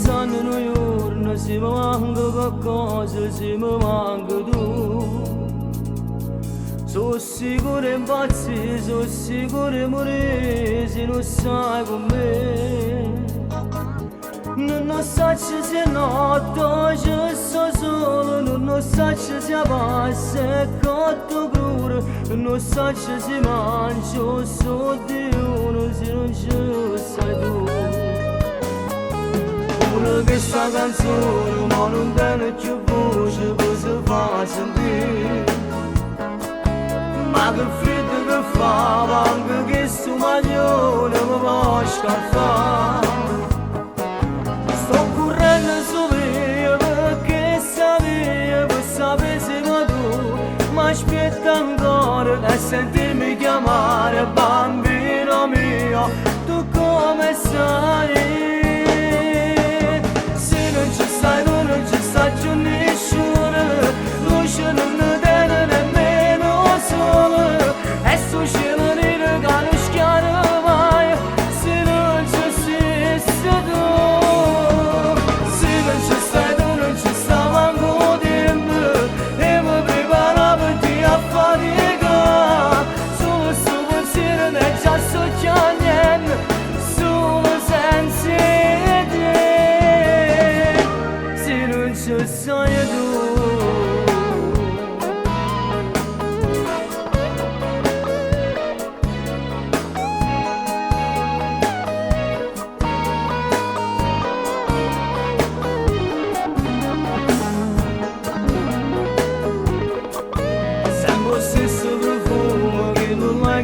sanno un giorno se mi manca qualcosa, se mi manca tu. Sono sicuro impazzi, sono sicuro morire se non stai con me. Non so se notte ci sto solo, non so se passa e cotto crudo, non so se mangio solo di uno se non ci sei tu. Una che sta canzone ma non tiene più voce per si fa sentire. Ma che freddo che fa, anche che sto maglione mi fa scaffare. Sto correndo su via perché sapevo per sapere se tu mi aspetta ancora e sentirmi chiamare bambino mio, tu come sai? Se non ci stai tu non ci sta più nessuno, luce non ne tiene nemmeno solo, e sto cielo nero che non schiara mai, se non ci stessi tu.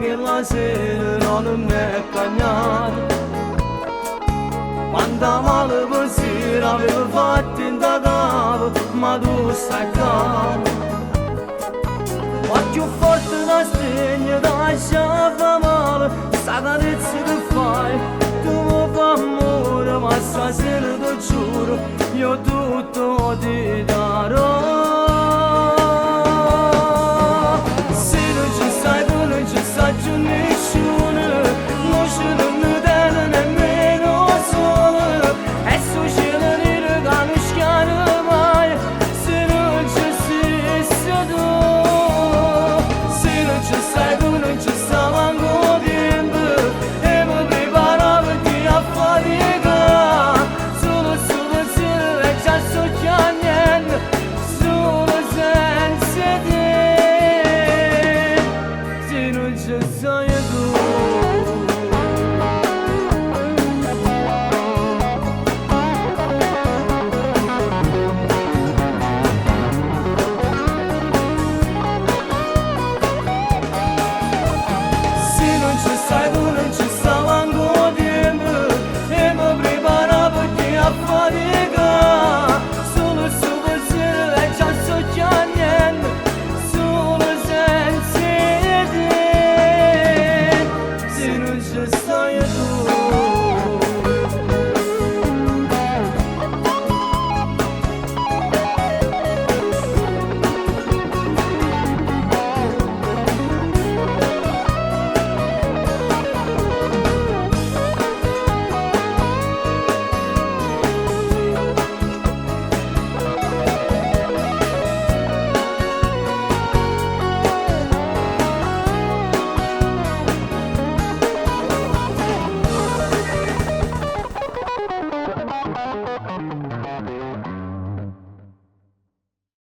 Che la sera non mi è cagnato, quanta male pensiero avevo fatto in da capo, ma tu stai calmo. Ma più forte da stegno, da sciaffa male, sta carezza che fai, tu mi fai amore, ma stasera ti giuro, io tutto ti do.